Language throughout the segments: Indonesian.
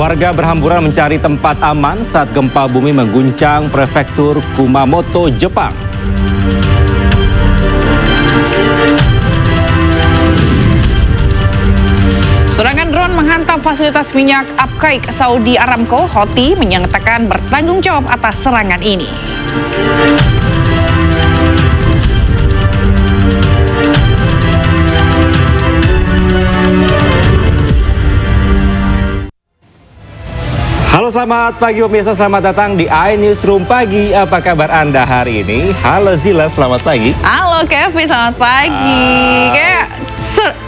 Warga berhamburan mencari tempat aman saat gempa bumi mengguncang prefektur Kumamoto, Jepang. Serangan drone menghantam fasilitas minyak Abqaiq Saudi Aramco. Houthi menyatakan bertanggung jawab atas serangan ini. Halo, selamat pagi pemirsa, selamat datang di iNewsroom Pagi. Apa kabar Anda hari ini? Halo Zila, selamat pagi. Halo Kevin, selamat pagi. Kayak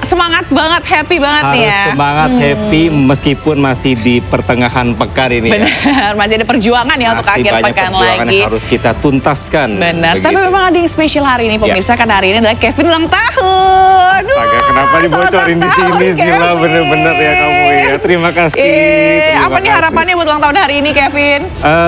semangat banget, happy banget nih ya. Harus semangat, happy meskipun masih di pertengahan pekan ini. Benar, masih ada perjuangan ya untuk akhir pekan lagi. Yang harus kita tuntaskan. Benar, begitu. tapi memang ada yang spesial hari ini pemirsa, kan hari ini adalah Kevin ulang tahun. Astaga, kenapa dibocorin di sini Zila? Bener-bener ya kamu ya. Terima kasih. Apa nih harapannya buat ulang tahun hari ini Kevin?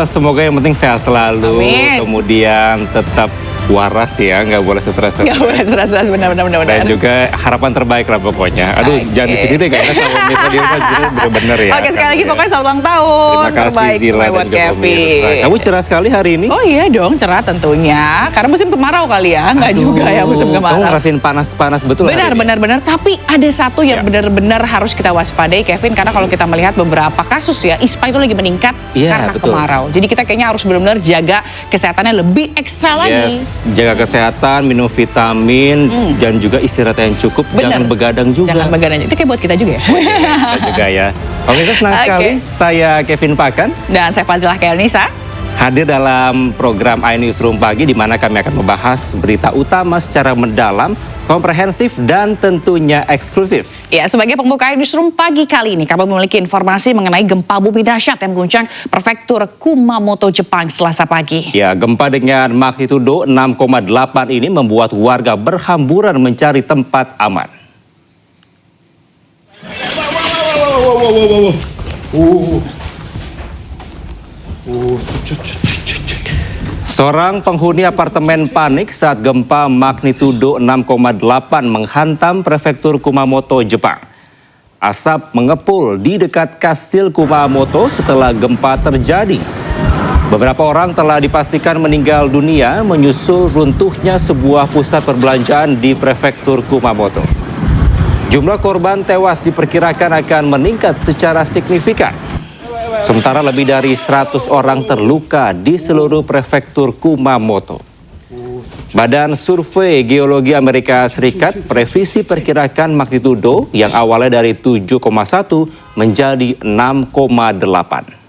Semoga yang penting sehat selalu. Amin. Kemudian tetap waras ya, nggak boleh stres. Nggak boleh stres, benar. Dan juga harapan terbaik lah pokoknya. Aduh, jangan di sini deh, gak enak sama pemirsa di rumah, bener-bener ya. Oke, sekali lagi ya. pokoknya selamat ulang tahun. Terima kasih terbaik Zila buat dan juga Kevin. pemirsa. Kamu cerah sekali hari ini. Oh iya dong, cerah tentunya. Karena musim kemarau kali ya, nggak juga ya musim kemarau. Kamu ngerasain panas betul hari ini? Benar. Tapi ada satu yang benar-benar harus kita waspadai Kevin, karena kalau kita melihat beberapa kasus ya, ISPA itu lagi meningkat karena kemarau. Jadi kita kayaknya harus benar-benar jaga kesehatannya lebih ekstra lagi. Yes, jaga kesehatan, minum vitamin, dan juga istirahat yang cukup. Bener. Jangan begadang juga. Jangan begadang. Itu kayak buat kita juga ya. Kita juga ya. Oke, senang sekali. Saya Kevin Pakan. Dan saya Fazilah Kelnisa. Hadir dalam program iNewsroom Pagi, di mana kami akan membahas berita utama secara mendalam, komprehensif, dan tentunya eksklusif. Ya, sebagai pembuka iNewsroom Pagi kali ini, kami memiliki informasi mengenai gempa bumi dahsyat yang mengguncang prefektur Kumamoto, Jepang Selasa pagi. Ya, gempa dengan magnitudo 6,8 ini membuat warga berhamburan mencari tempat aman. Seorang penghuni apartemen panik saat gempa magnitudo 6,8 menghantam prefektur Kumamoto, Jepang. Asap mengepul di dekat kastil Kumamoto setelah gempa terjadi. Beberapa orang telah dipastikan meninggal dunia menyusul runtuhnya sebuah pusat perbelanjaan di prefektur Kumamoto. Jumlah korban tewas diperkirakan akan meningkat secara signifikan. Sementara lebih dari 100 orang terluka di seluruh prefektur Kumamoto. Badan Survei Geologi Amerika Serikat previsi perkirakan magnitudo yang awalnya dari 7,1 menjadi 6,8.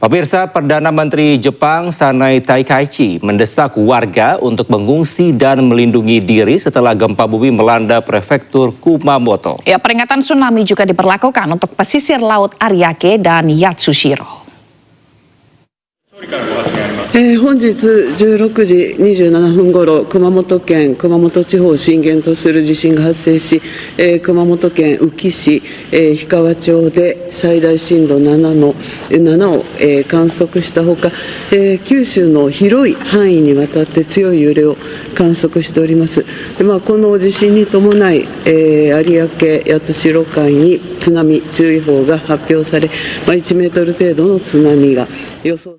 Pemirsa, Perdana Menteri Jepang Sanai Takaichi mendesak warga untuk mengungsi dan melindungi diri setelah gempa bumi melanda prefektur Kumamoto. Ya, peringatan tsunami juga diberlakukan untuk pesisir laut Ariake dan Yatsushiro. 本日16時27分ごろ、熊本県熊本地方を震源とする地震が発生し、熊本県宇城市、氷川町で最大震度7を、観測したほか、九州の広い範囲にわたって強い揺れを観測しております。でこの地震に伴い、有明八代海に津波注意報が発表され、1メートル程度の津波が予想。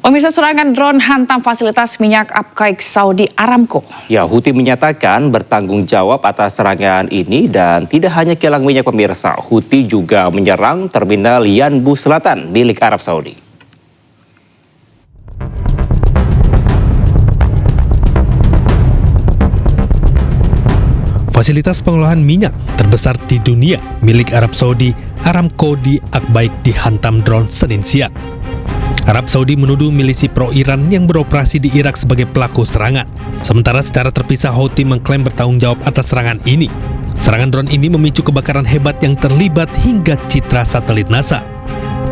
Pemirsa, serangan drone hantam fasilitas minyak Abqaiq Saudi Aramco. Ya, Houthi menyatakan bertanggung jawab atas serangan ini dan tidak hanya kilang minyak pemirsa. Houthi juga menyerang terminal Yanbu Selatan milik Arab Saudi. Fasilitas pengolahan minyak terbesar di dunia milik Arab Saudi, Aramco di Abqaiq dihantam drone Senin siang. Arab Saudi menuduh milisi pro-Iran yang beroperasi di Irak sebagai pelaku serangan. Sementara secara terpisah Houthi mengklaim bertanggung jawab atas serangan ini. Serangan drone ini memicu kebakaran hebat yang terlibat hingga citra satelit NASA.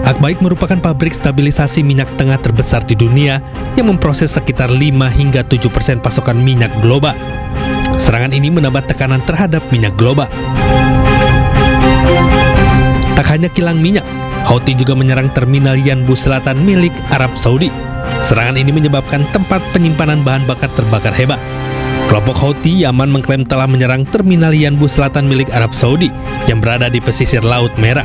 Abqaiq merupakan pabrik stabilisasi minyak tengah terbesar di dunia yang memproses sekitar 5 hingga 7% pasokan minyak global. Serangan ini menambah tekanan terhadap minyak global. Tak hanya kilang minyak, Houthi juga menyerang terminal Yanbu Selatan milik Arab Saudi. Serangan ini menyebabkan tempat penyimpanan bahan bakar terbakar hebat. Kelompok Houthi Yaman mengklaim telah menyerang terminal Yanbu Selatan milik Arab Saudi yang berada di pesisir Laut Merah.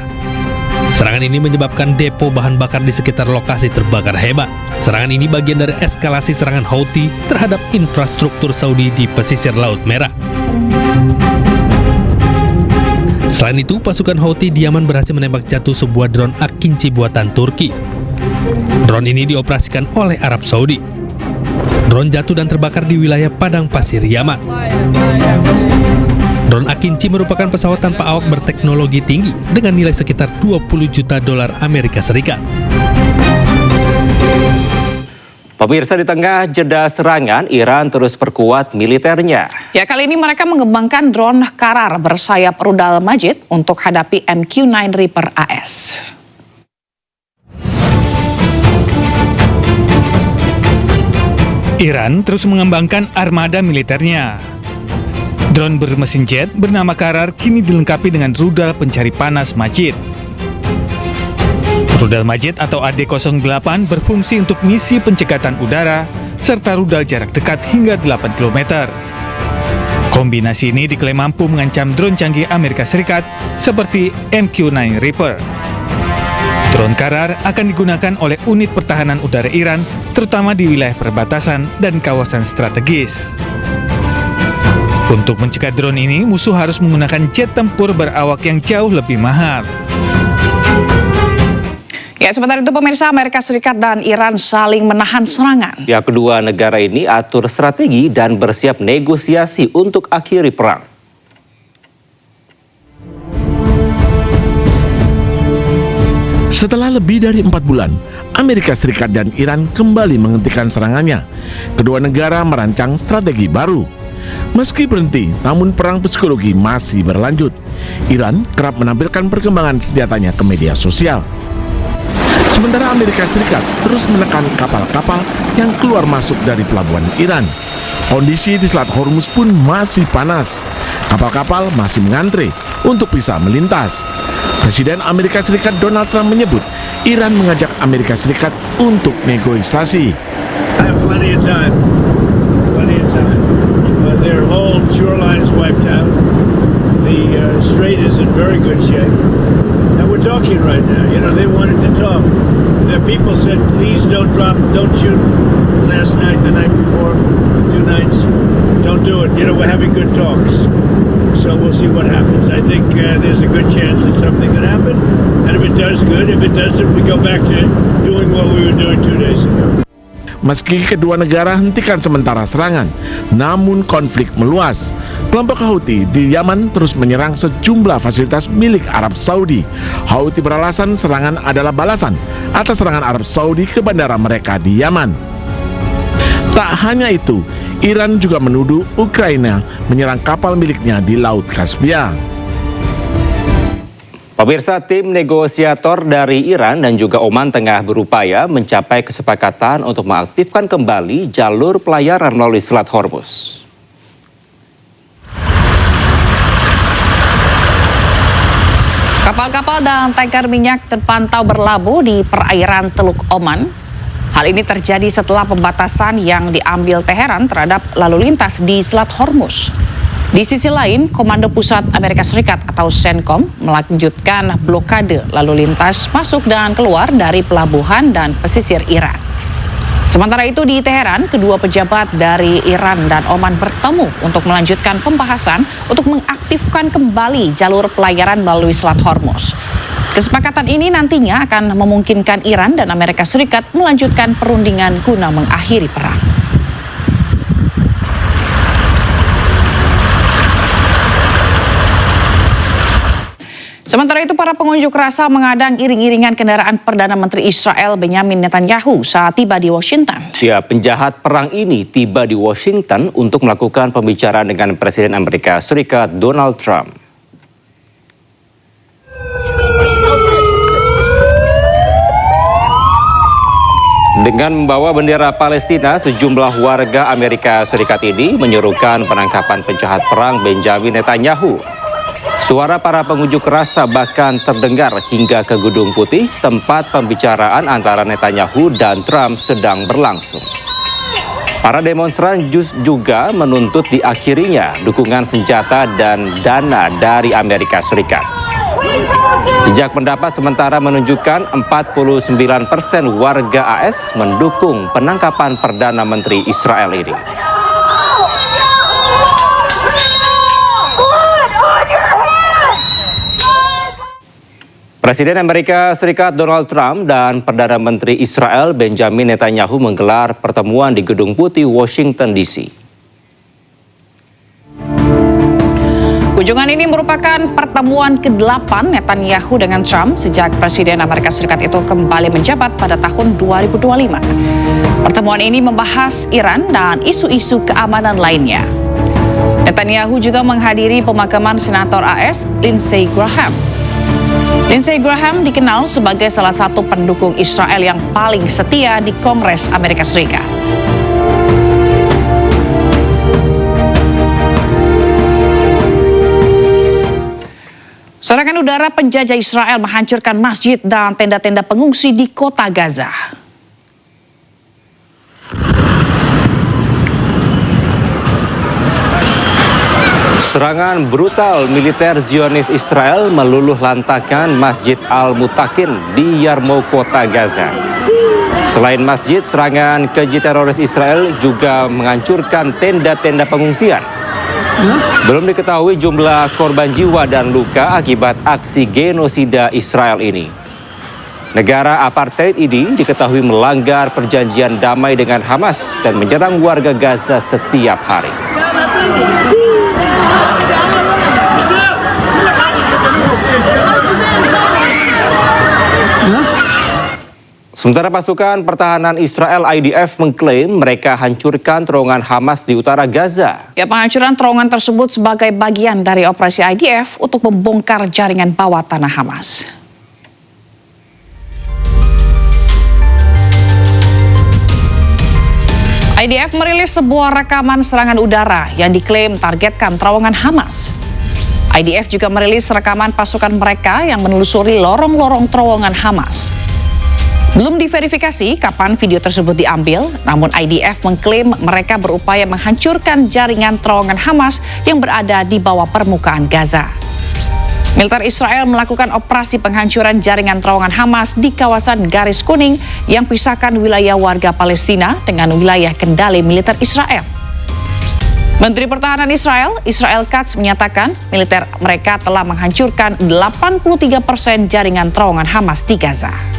Serangan ini menyebabkan depo bahan bakar di sekitar lokasi terbakar hebat. Serangan ini bagian dari eskalasi serangan Houthi terhadap infrastruktur Saudi di pesisir Laut Merah. Selain itu, pasukan Houthi di Yaman berhasil menembak jatuh sebuah drone Akinci buatan Turki. Drone ini dioperasikan oleh Arab Saudi. Drone jatuh dan terbakar di wilayah padang pasir Yaman. Drone Akinci merupakan pesawat tanpa awak berteknologi tinggi dengan nilai sekitar 20 juta dolar Amerika Serikat. Pemirsa, di tengah jeda serangan, Iran terus perkuat militernya. Ya, kali ini mereka mengembangkan drone Karar bersayap rudal Majid untuk hadapi MQ-9 Reaper AS. Iran terus mengembangkan armada militernya. Drone bermesin jet bernama Karar kini dilengkapi dengan rudal pencari panas Majid. Rudal Majid atau AD-08 berfungsi untuk misi pencekatan udara serta rudal jarak dekat hingga 8 km. Kombinasi ini diklaim mampu mengancam drone canggih Amerika Serikat seperti MQ-9 Reaper. Drone Karar akan digunakan oleh unit pertahanan udara Iran, terutama di wilayah perbatasan dan kawasan strategis. Untuk mencegah drone ini, musuh harus menggunakan jet tempur berawak yang jauh lebih mahal. Ya, sementara itu pemirsa, Amerika Serikat dan Iran saling menahan serangan. Ya, kedua negara ini atur strategi dan bersiap negosiasi untuk akhiri perang. Setelah lebih dari 4 bulan, Amerika Serikat dan Iran kembali menghentikan serangannya. Kedua negara merancang strategi baru. Meski berhenti, namun perang psikologi masih berlanjut. Iran kerap menampilkan perkembangan senjatanya ke media sosial. Sementara Amerika Serikat terus menekan kapal-kapal yang keluar masuk dari pelabuhan Iran. Kondisi di Selat Hormuz pun masih panas. Kapal-kapal masih mengantre untuk bisa melintas. Presiden Amerika Serikat Donald Trump menyebut Iran mengajak Amerika Serikat untuk negosiasi. I have plenty of time. Their whole shoreline is wiped out. The strait is in very good shape. And we're talking right now. You know, they wanted to talk. The people said, please don't shoot last night, the night before, 2 nights. Don't do it. You know, we're having good talks. So we'll see what happens. I think there's a good chance that something could happen. And if it does, good. If it doesn't, we go back to doing what we were doing 2 days ago. Meski kedua negara hentikan sementara serangan, namun konflik meluas. Kelompok Houthi di Yaman terus menyerang sejumlah fasilitas milik Arab Saudi. Houthi beralasan serangan adalah balasan atas serangan Arab Saudi ke bandara mereka di Yaman. Tak hanya itu, Iran juga menuduh Ukraina menyerang kapal miliknya di Laut Kaspia. Pemirsa, tim negosiator dari Iran dan juga Oman tengah berupaya mencapai kesepakatan untuk mengaktifkan kembali jalur pelayaran melalui Selat Hormuz. Kapal-kapal dan tanker minyak terpantau berlabuh di perairan Teluk Oman. Hal ini terjadi setelah pembatasan yang diambil Teheran terhadap lalu lintas di Selat Hormuz. Di sisi lain, Komando Pusat Amerika Serikat atau CENTCOM melanjutkan blokade lalu lintas masuk dan keluar dari pelabuhan dan pesisir Iran. Sementara itu di Teheran, kedua pejabat dari Iran dan Oman bertemu untuk melanjutkan pembahasan untuk mengaktifkan kembali jalur pelayaran melalui Selat Hormuz. Kesepakatan ini nantinya akan memungkinkan Iran dan Amerika Serikat melanjutkan perundingan guna mengakhiri perang. Sementara itu, para pengunjuk rasa mengadang iring-iringan kendaraan Perdana Menteri Israel Benyamin Netanyahu saat tiba di Washington. Ya, penjahat perang ini tiba di Washington untuk melakukan pembicaraan dengan Presiden Amerika Serikat Donald Trump. Dengan membawa bendera Palestina, sejumlah warga Amerika Serikat ini menyerukan penangkapan penjahat perang Benyamin Netanyahu. Suara para pengunjuk rasa bahkan terdengar hingga ke Gedung Putih, tempat pembicaraan antara Netanyahu dan Trump sedang berlangsung. Para demonstran juga menuntut diakhirinya dukungan senjata dan dana dari Amerika Serikat. Jejak pendapat sementara menunjukkan 49% warga AS mendukung penangkapan Perdana Menteri Israel ini. Presiden Amerika Serikat Donald Trump dan Perdana Menteri Israel Benjamin Netanyahu menggelar pertemuan di Gedung Putih, Washington, D.C. Kunjungan ini merupakan pertemuan ke-8 Netanyahu dengan Trump sejak Presiden Amerika Serikat itu kembali menjabat pada tahun 2025. Pertemuan ini membahas Iran dan isu-isu keamanan lainnya. Netanyahu juga menghadiri pemakaman Senator AS Lindsey Graham. Lindsey Graham dikenal sebagai salah satu pendukung Israel yang paling setia di Kongres Amerika Serikat. Serangan udara penjajah Israel menghancurkan masjid dan tenda-tenda pengungsi di kota Gaza. Serangan brutal militer Zionis Israel meluluh lantakan Masjid Al-Mutakin di Yarmouk, kota Gaza. Selain masjid, serangan keji teroris Israel juga menghancurkan tenda-tenda pengungsian. Belum diketahui jumlah korban jiwa dan luka akibat aksi genosida Israel ini. Negara apartheid ini diketahui melanggar perjanjian damai dengan Hamas dan menyerang warga Gaza setiap hari. Sementara pasukan pertahanan Israel IDF mengklaim mereka hancurkan terowongan Hamas di utara Gaza. Ya, penghancuran terowongan tersebut sebagai bagian dari operasi IDF untuk membongkar jaringan bawah tanah Hamas. IDF merilis sebuah rekaman serangan udara yang diklaim targetkan terowongan Hamas. IDF juga merilis rekaman pasukan mereka yang menelusuri lorong-lorong terowongan Hamas. Belum diverifikasi kapan video tersebut diambil, namun IDF mengklaim mereka berupaya menghancurkan jaringan terowongan Hamas yang berada di bawah permukaan Gaza. Militer Israel melakukan operasi penghancuran jaringan terowongan Hamas di kawasan Garis Kuning yang pisahkan wilayah warga Palestina dengan wilayah kendali militer Israel. Menteri Pertahanan Israel, Israel Katz, menyatakan militer mereka telah menghancurkan 83% jaringan terowongan Hamas di Gaza.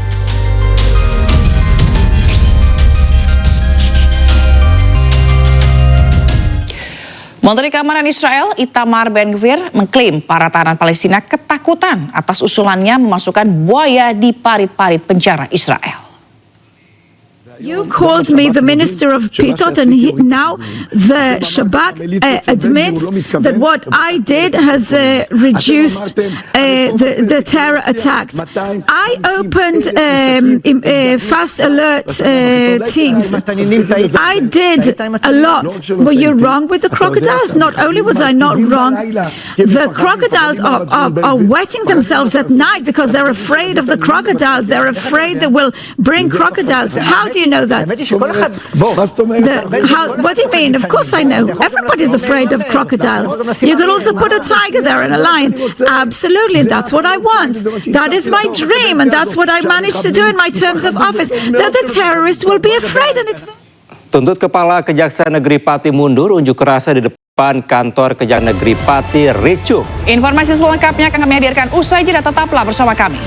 Menteri Keamanan Israel Itamar Ben-Gvir mengklaim para tahanan Palestina ketakutan atas usulannya memasukkan buaya di parit-parit penjara Israel. You called me the Minister of Pitot, and now the Shabak admits that what I did has reduced the terror attacks. I opened fast alert teams. I did a lot. Were you wrong with the crocodiles? Not only was I not wrong, the crocodiles are wetting themselves at night because they're afraid of the crocodiles. They're afraid they will bring crocodiles. How do you know that? What do you mean? Of course I know. Everybody's afraid of crocodiles. You could also put a tiger there and a lion. Absolutely, that's what I want. That is my dream, and that's what I managed to do in my terms of office. That the terrorists will be afraid, and it's... Tuntut Kepala Kejaksaan Negeri Pati mundur, unjuk rasa di depan kantor Kejaksaan Negeri Pati ricuh. Informasi selengkapnya akan kami hadirkan usai jeda, tetaplah bersama kami.